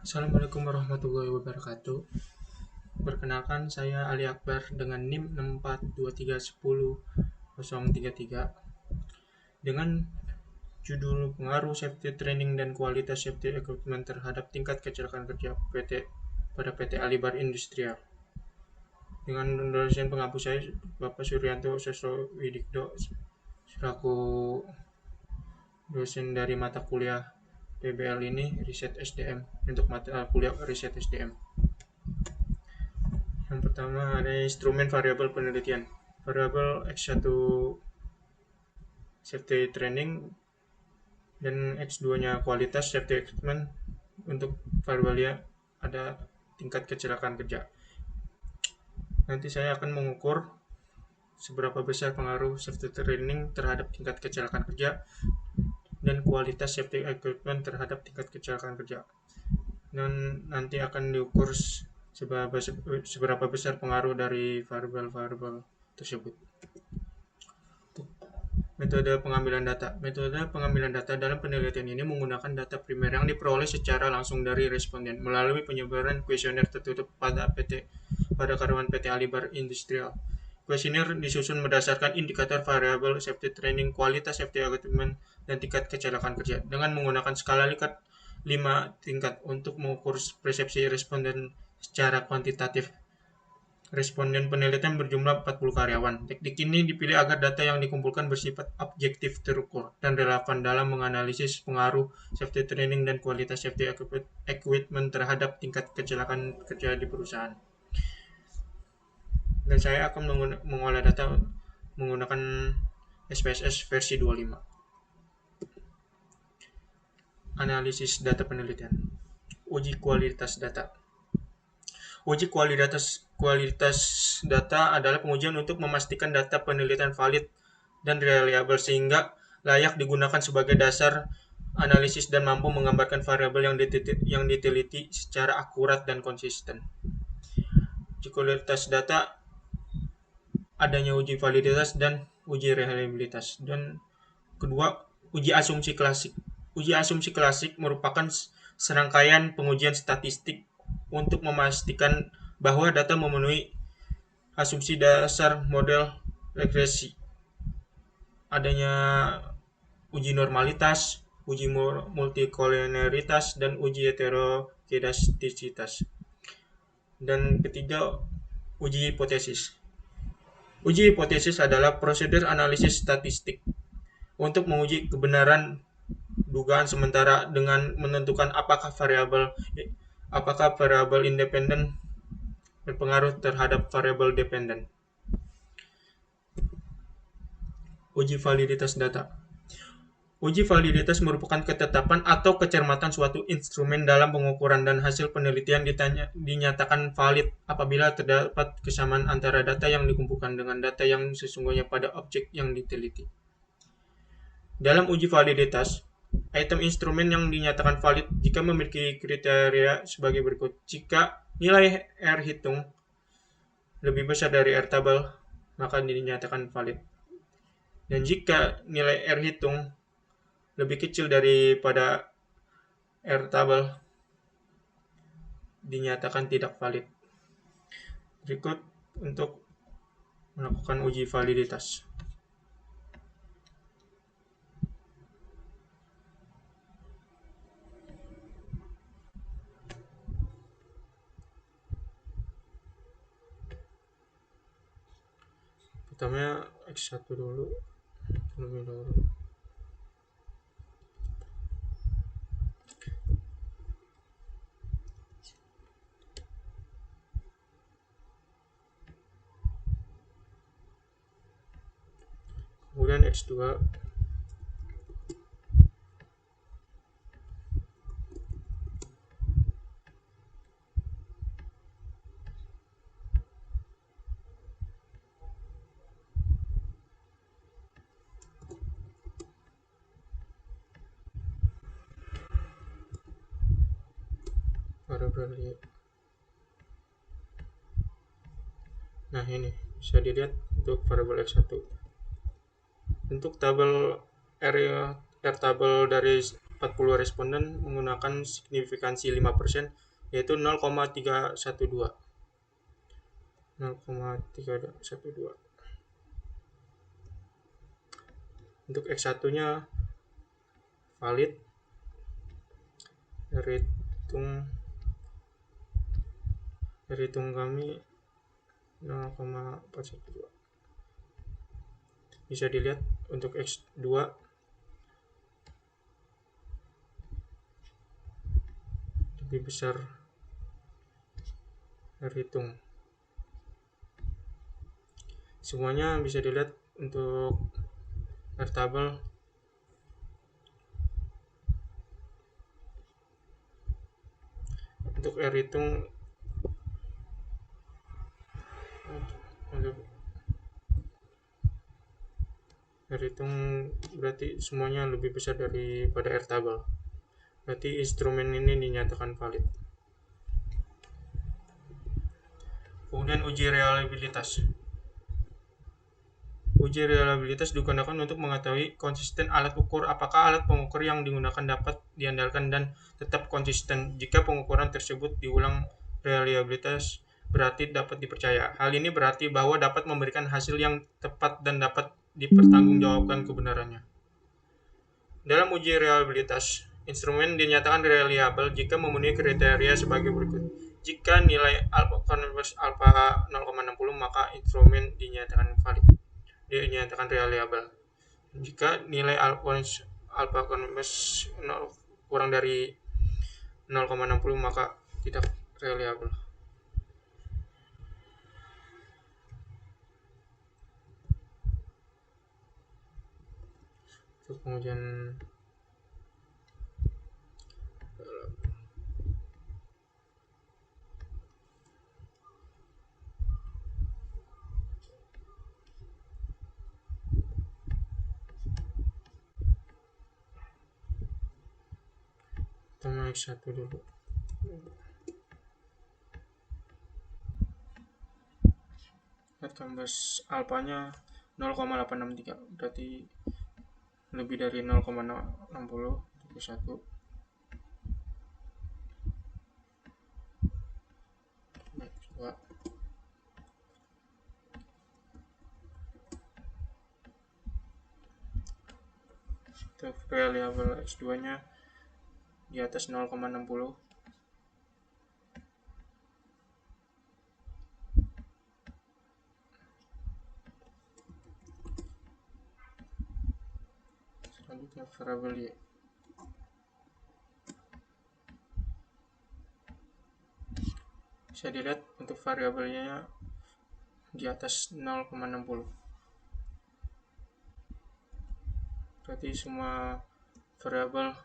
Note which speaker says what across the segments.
Speaker 1: Assalamualaikum warahmatullahi wabarakatuh. Perkenalkan, saya Ali Akbar dengan NIM 64231033 dengan judul Pengaruh Safety Training dan Kualitas Safety Equipment terhadap Tingkat Kecelakaan Kerja pada PT Alibar Industrial. Dengan dosen pengampu saya Bapak Suryanto Sosowidikdo selaku dosen dari mata kuliah PBL ini Riset SDM untuk mata kuliah Riset SDM. Yang pertama ada instrumen variabel penelitian. Variabel X1 safety training dan X2-nya kualitas safety equipment. Untuk variabelnya ada tingkat kecelakaan kerja. Nanti saya akan mengukur seberapa besar pengaruh safety training terhadap tingkat kecelakaan kerja dan kualitas safety equipment terhadap tingkat kecelakaan kerja. Dan nanti akan diukur seberapa besar pengaruh dari variabel-variabel tersebut. Metode pengambilan data. Metode pengambilan data dalam penelitian ini menggunakan data primer yang diperoleh secara langsung dari responden melalui penyebaran kuesioner tertutup pada karyawan PT Alibar Industrial. Kuesioner disusun berdasarkan indikator variabel safety training, kualitas safety equipment, dan tingkat kecelakaan kerja dengan menggunakan skala Likert 5 tingkat untuk mengukur persepsi responden secara kuantitatif. Responden penelitian berjumlah 40 karyawan. Teknik ini dipilih agar data yang dikumpulkan bersifat objektif, terukur, dan relevan dalam menganalisis pengaruh safety training dan kualitas safety equipment terhadap tingkat kecelakaan kerja di perusahaan. Dan saya akan mengolah data menggunakan SPSS versi 25. Analisis data penelitian. Uji kualitas data. Uji kualitas data adalah pengujian untuk memastikan data penelitian valid dan reliable sehingga layak digunakan sebagai dasar analisis dan mampu menggambarkan variabel yang diteliti secara akurat dan konsisten. Uji kualitas data adanya uji validitas dan uji reliabilitas. Dan kedua, uji asumsi klasik. Uji asumsi klasik merupakan serangkaian pengujian statistik untuk memastikan bahwa data memenuhi asumsi dasar model regresi. Adanya uji normalitas, uji multikolinialitas, dan uji heterokedastisitas. Dan ketiga, uji hipotesis. Uji hipotesis adalah prosedur analisis statistik untuk menguji kebenaran dugaan sementara dengan menentukan apakah variabel independen berpengaruh terhadap variabel dependen. Uji validitas data. Uji validitas merupakan ketetapan atau kecermatan suatu instrumen dalam pengukuran dan hasil penelitian dinyatakan valid apabila terdapat kesamaan antara data yang dikumpulkan dengan data yang sesungguhnya pada objek yang diteliti. Dalam uji validitas, item instrumen yang dinyatakan valid jika memiliki kriteria sebagai berikut. Jika nilai R hitung lebih besar dari R tabel, maka dinyatakan valid. Dan jika nilai R hitung lebih kecil daripada R tabel, dinyatakan tidak valid. Berikut untuk melakukan uji validitas. Pertama X1 dulu, terlebih dahulu. Kemudian X2. Variabel. Nah, ini bisa dilihat untuk variabel X1. Untuk tabel R tabel dari 40 responden menggunakan signifikansi 5%, yaitu 0,312. 0,312. Untuk X1-nya valid, hitung kami 0,412. Bisa dilihat untuk X2 lebih besar hitung. Semuanya bisa dilihat untuk airtable. Untuk hitung berarti semuanya lebih besar daripada airtable. Berarti instrumen ini dinyatakan valid. Kemudian uji reliabilitas. Uji reliabilitas digunakan untuk mengetahui konsisten alat ukur, apakah alat pengukur yang digunakan dapat diandalkan dan tetap konsisten. Jika pengukuran tersebut diulang, reliabilitas berarti dapat dipercaya. Hal ini berarti bahwa dapat memberikan hasil yang tepat dan dapat dipertanggungjawabkan kebenarannya. Dalam uji reliabilitas, instrumen dinyatakan reliable jika memenuhi kriteria sebagai berikut. Jika nilai alpha 0,60, maka instrumen dinyatakan valid. Dinyatakan reliable. Jika nilai alpha converse kurang dari 0,60, maka tidak reliable. Untuk pengujian pertama X1 dulu. Converse alpanya 0,863, berarti lebih dari 0,60 1. Untuk reliable X2 nya di atas 0,60. Selanjutnya variable Y. Bisa dilihat untuk variabelnya di atas 0,60. Berarti semua variabel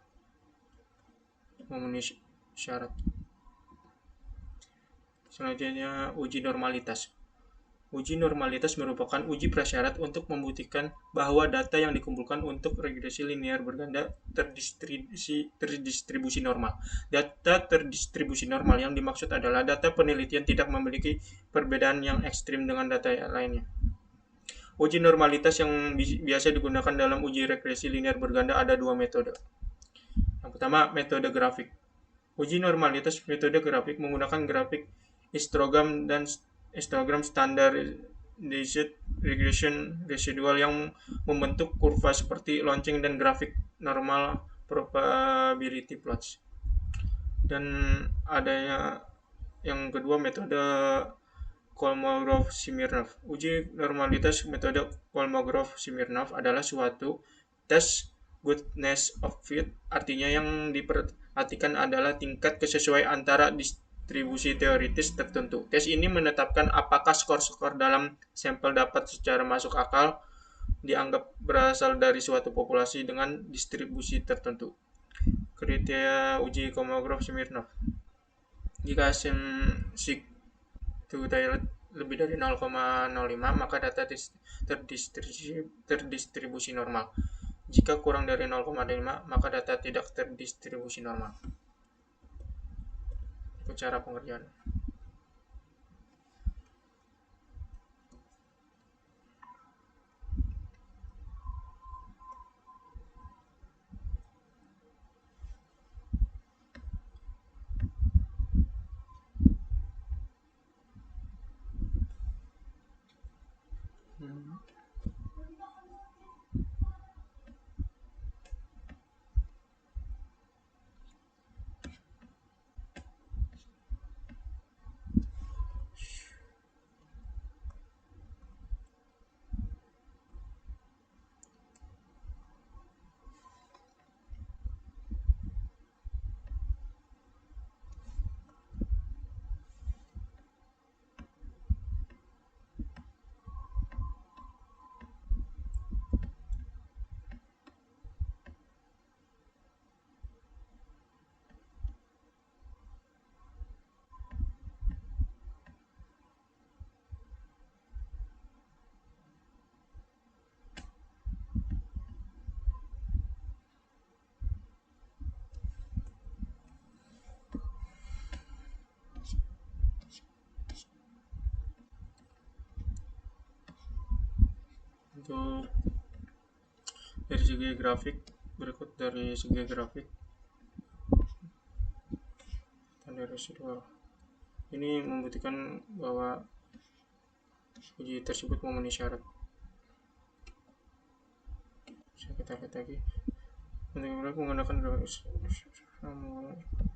Speaker 1: memenuhi syarat. Selanjutnya uji normalitas. Uji normalitas merupakan uji prasyarat untuk membuktikan bahwa data yang dikumpulkan untuk regresi linear berganda terdistribusi normal. Data terdistribusi normal yang dimaksud adalah data penelitian tidak memiliki perbedaan yang ekstrim dengan data lainnya. Uji normalitas yang biasa digunakan dalam uji regresi linear berganda ada dua metode. Yang pertama, metode grafik. Uji normalitas metode grafik menggunakan grafik histogram dan histogram standardized regression residual yang membentuk kurva seperti lonceng dan grafik normal probability plots. Dan adanya yang kedua, metode Kolmogorov-Smirnov. Uji normalitas metode Kolmogorov-Smirnov adalah suatu tes goodness of fit, artinya yang diperhatikan adalah tingkat kesesuaian antara distribusi teoritis tertentu. Tes ini menetapkan apakah skor-skor dalam sampel dapat secara masuk akal dianggap berasal dari suatu populasi dengan distribusi tertentu. Kriteria uji Kolmogorov-Smirnov. Jika signifikan lebih dari 0,05, maka data terdistribusi normal. Jika kurang dari 0,5, maka data tidak terdistribusi normal. Itu cara pengerjaan. Untuk dari segi grafik, berikut dari segi grafik tanda residual ini membuktikan bahwa uji tersebut memenuhi syarat. Kita lihat lagi untuk menggunakan grafik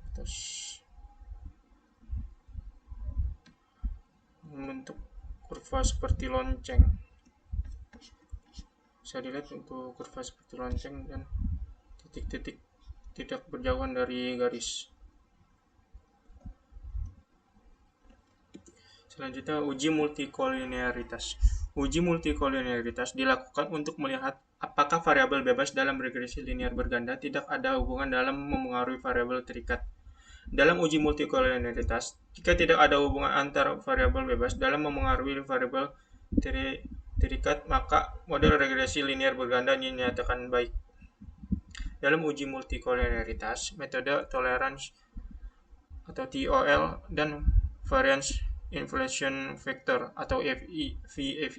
Speaker 1: atas membentuk kurva seperti lonceng. Bisa dilihat untuk kurva seperti lonceng dan titik-titik tidak berjauhan dari garis. Selanjutnya, uji multikolinearitas. Uji multikolinearitas dilakukan untuk melihat apakah variabel bebas dalam regresi linear berganda tidak ada hubungan dalam memengaruhi variabel terikat. Dalam uji multikolinearitas, jika tidak ada hubungan antar variabel bebas dalam memengaruhi variabel terikat, maka model regresi linear berganda dinyatakan baik. Dalam uji multikolinearitas, metode tolerance atau TOL dan variance inflation factor atau VAIF.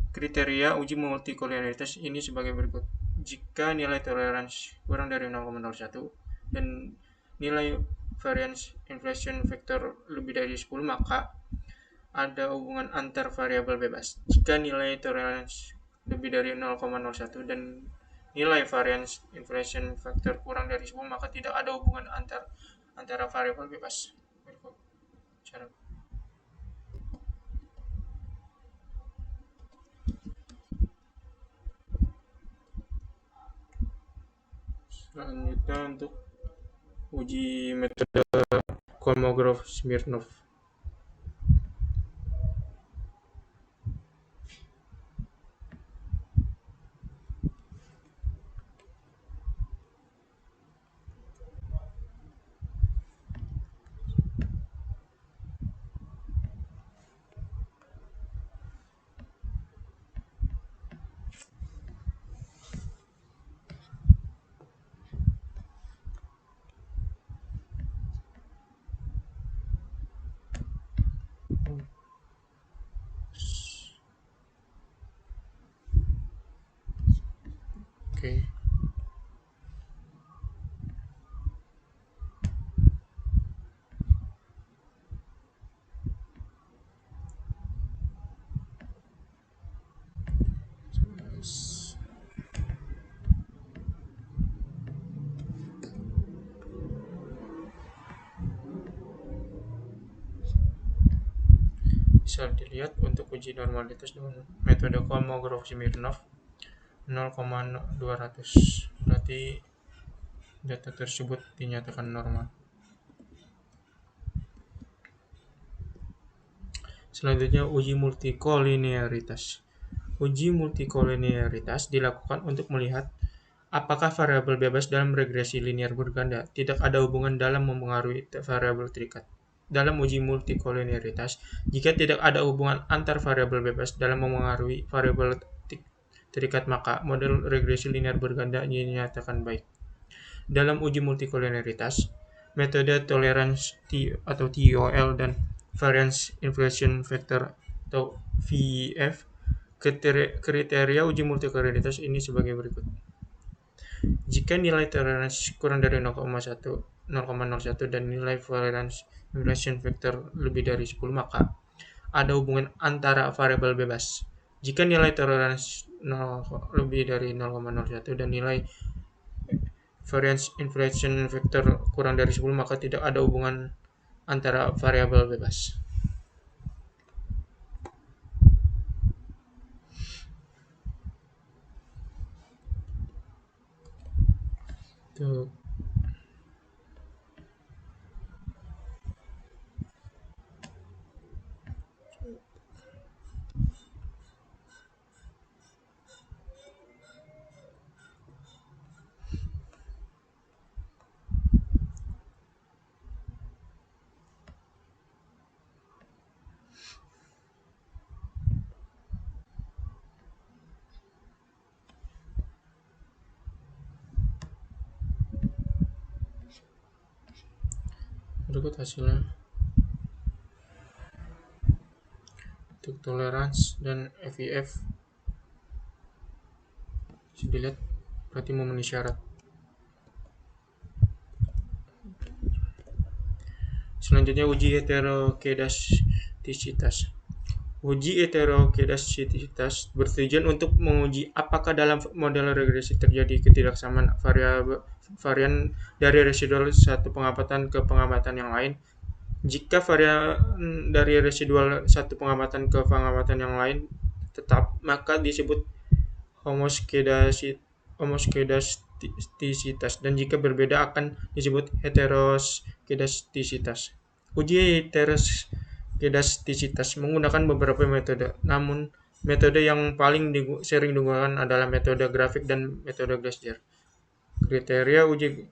Speaker 1: Kriteria uji multikolinearitas ini sebagai berikut. Jika nilai toleransi kurang dari 0,01 dan nilai variance inflation factor lebih dari 10, maka ada hubungan antar variabel bebas. Jika nilai toleransi lebih dari 0,01 dan nilai variance inflation factor kurang dari 10, maka tidak ada hubungan antara variabel bebas. Berikut cara. Selanjutnya untuk uji metode Kolmogorov-Smirnov. Oke. Bisa dilihat untuk uji normalitas dengan metode Kolmogorov-Smirnov 0,200, berarti data tersebut dinyatakan normal. Selanjutnya, uji multikolinearitas. Uji multikolinearitas dilakukan untuk melihat apakah variabel bebas dalam regresi linear berganda tidak ada hubungan dalam memengaruhi variabel terikat. Dalam uji multikolinearitas, jika tidak ada hubungan antar variabel bebas dalam memengaruhi variabel terikat, maka model regresi linear berganda dinyatakan baik. Dalam uji multikolinearitas, metode tolerance atau TOL dan variance inflation factor atau VIF. Kriteria uji multikolinearitas ini sebagai berikut. Jika nilai toleransi kurang dari 0,01 dan nilai variance inflation factor lebih dari 10, maka ada hubungan antara variabel bebas. Jika nilai toleransi lebih dari 0,01 dan nilai variance inflation factor kurang dari 10, maka tidak ada hubungan antara variabel bebas. Tuh. Berikut hasilnya. Untuk tolerance dan FIF bisa dilihat berarti memenuhi syarat. Selanjutnya uji heterokedastisitas. Uji heterokedastisitas bertujuan untuk menguji apakah dalam model regresi terjadi ketidaksamaan varian dari residual satu pengamatan ke pengamatan yang lain. Jika varian dari residual satu pengamatan ke pengamatan yang lain tetap, maka disebut homoskedastisitas, dan jika berbeda akan disebut heteroskedastisitas. Uji heteroskedastisitas menggunakan beberapa metode, namun metode yang paling sering digunakan adalah metode grafik dan metode Glaser. Kriteria uji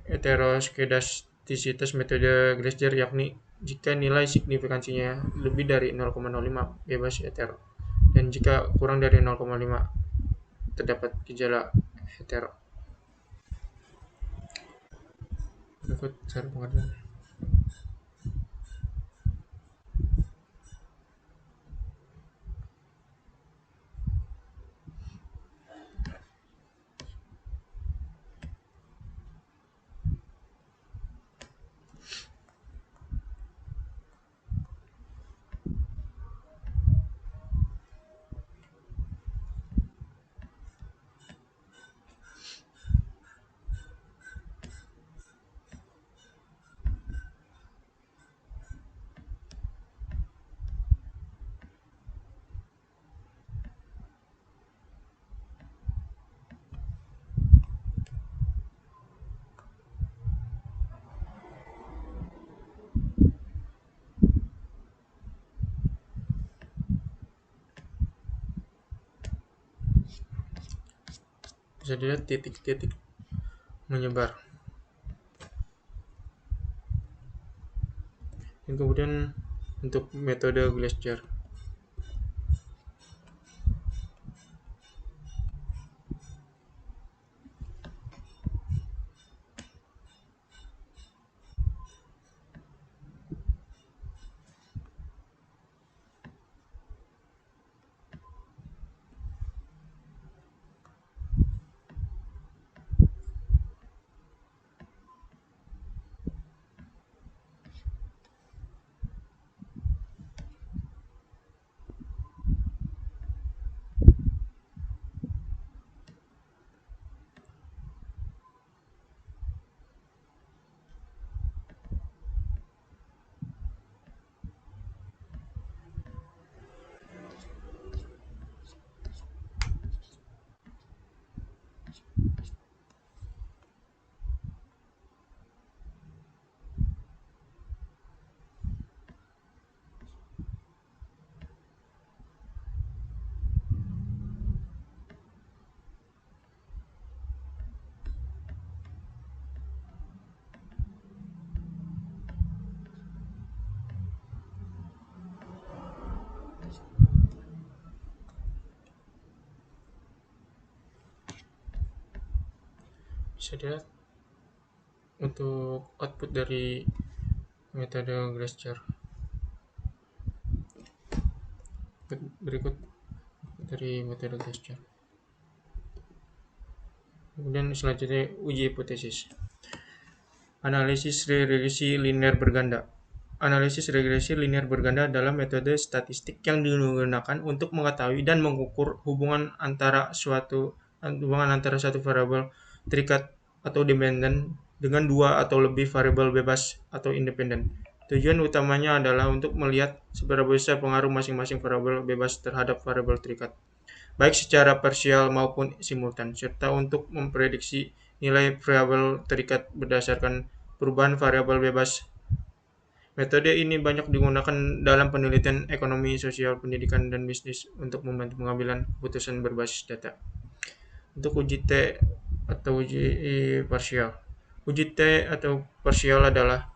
Speaker 1: heteroskedastisitas metode Glaser yakni jika nilai signifikansinya lebih dari 0,05 bebas hetero, dan jika kurang dari 0,5 terdapat gejala hetero. Berikut cara pengertian. Bisa dilihat titik-titik menyebar. Dan kemudian untuk metode Glaser. Bisa dilihat untuk output dari metode Glaser. Berikut dari metode Glaser. Kemudian selanjutnya uji hipotesis. Analisis regresi linear berganda. Analisis regresi linear berganda adalah metode statistik yang digunakan untuk mengetahui dan mengukur hubungan antara suatu variabel terikat atau dependen dengan dua atau lebih variabel bebas atau independen. Tujuan utamanya adalah untuk melihat seberapa besar pengaruh masing-masing variabel bebas terhadap variabel terikat, baik secara parsial maupun simultan, serta untuk memprediksi nilai variabel terikat berdasarkan perubahan variabel bebas. Metode ini banyak digunakan dalam penelitian ekonomi, sosial, pendidikan, dan bisnis untuk membantu pengambilan keputusan berbasis data. Untuk uji T atau uji parsial. Uji T atau parsial adalah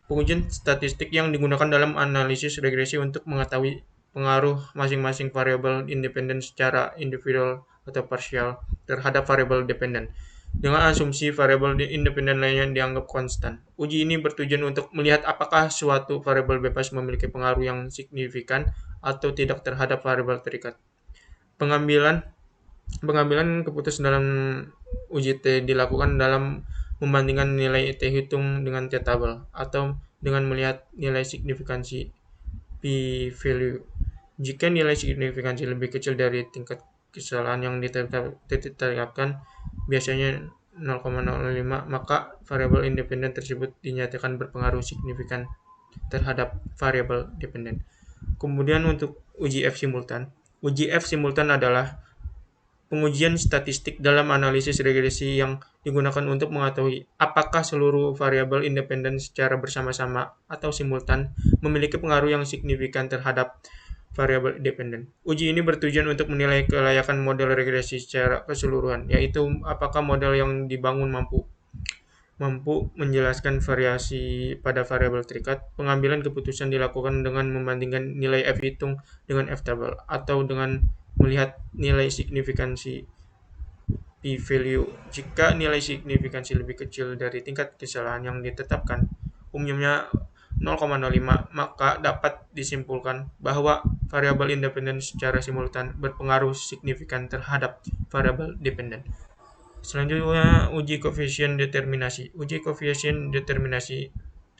Speaker 1: pengujian statistik yang digunakan dalam analisis regresi untuk mengetahui pengaruh masing-masing variabel independen secara individual atau parsial terhadap variabel dependen. dengan asumsi variabel independen lainnya dianggap konstan. Uji ini bertujuan untuk melihat apakah suatu variabel bebas memiliki pengaruh yang signifikan atau tidak terhadap variabel terikat. Pengambilan pengambilan keputusan dalam uji T dilakukan dalam membandingkan nilai T hitung dengan T tabel atau dengan melihat nilai signifikansi p-value. Jika nilai signifikansi lebih kecil dari tingkat kesalahan yang ditetapkan, biasanya 0,05, maka variabel independen tersebut dinyatakan berpengaruh signifikan terhadap variabel dependen. Kemudian untuk uji F simultan. Uji F simultan adalah pengujian statistik dalam analisis regresi yang digunakan untuk mengetahui apakah seluruh variabel independen secara bersama-sama atau simultan memiliki pengaruh yang signifikan terhadap variabel dependen. Uji ini bertujuan untuk menilai kelayakan model regresi secara keseluruhan, yaitu apakah model yang dibangun mampu menjelaskan variasi pada variabel terikat. Pengambilan keputusan dilakukan dengan membandingkan nilai F hitung dengan F tabel atau dengan melihat nilai signifikansi p-value. Jika nilai signifikansi lebih kecil dari tingkat kesalahan yang ditetapkan, umumnya 0,05, maka dapat disimpulkan bahwa variabel independen secara simultan berpengaruh signifikan terhadap variabel dependen. Selanjutnya, uji koefisien determinasi. Uji koefisien determinasi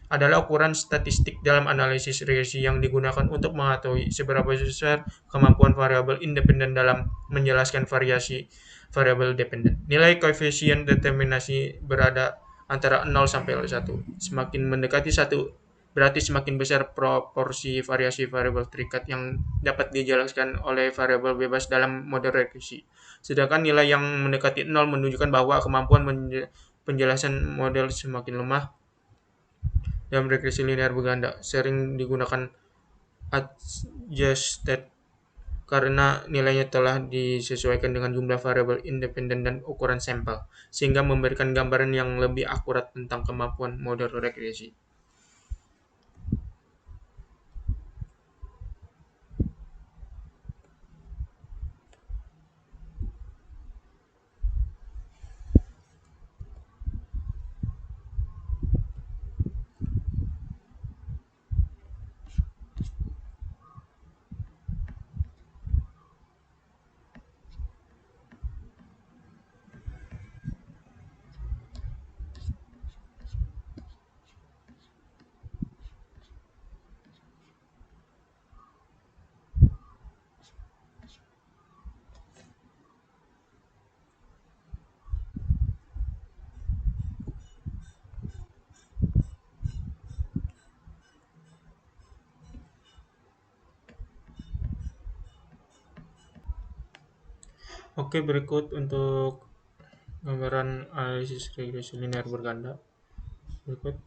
Speaker 1: adalah ukuran statistik dalam analisis regresi yang digunakan untuk mengetahui seberapa besar kemampuan variabel independen dalam menjelaskan variasi variabel dependen. Nilai koefisien determinasi berada antara 0 sampai 1. Semakin mendekati 1, berarti semakin besar proporsi variasi variabel terikat yang dapat dijelaskan oleh variabel bebas dalam model regresi. Sedangkan nilai yang mendekati 0 menunjukkan bahwa kemampuan penjelasan model semakin lemah. Dalam regresi linear berganda sering digunakan adjusted karena nilainya telah disesuaikan dengan jumlah variabel independen dan ukuran sampel, sehingga memberikan gambaran yang lebih akurat tentang kemampuan model regresi. Oke, berikut untuk gambaran analisis regresi linear berganda. Berikut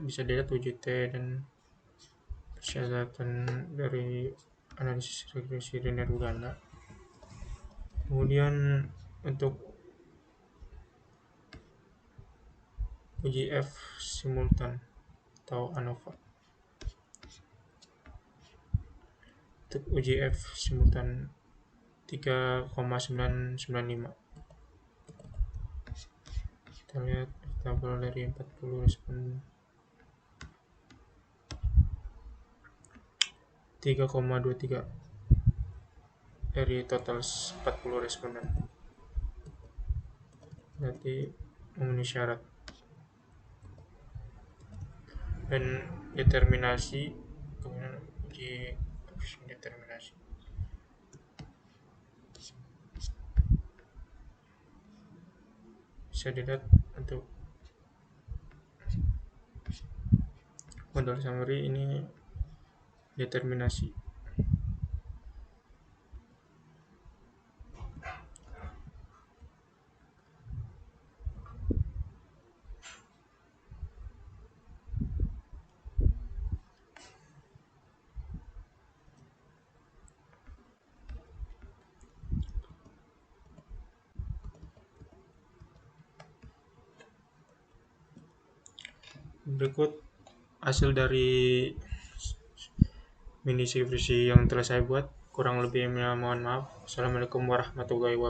Speaker 1: bisa dilihat uji T dan persyaratan dari analisis regresi linear berganda. Kemudian untuk uji F simultan atau ANOVA. Untuk uji F simultan 3,995. Kita lihat tabel dari 40 responden. 3,23 dari total 40 responden. Berarti memenuhi syarat. Dan determinasi, kemudian uji determinasi. Bisa dilihat untuk model summary ini determinasi. Berikut hasil dari mini skripsi yang telah saya buat. Kurang lebihnya mohon maaf. Assalamualaikum warahmatullahi wabarakatuh.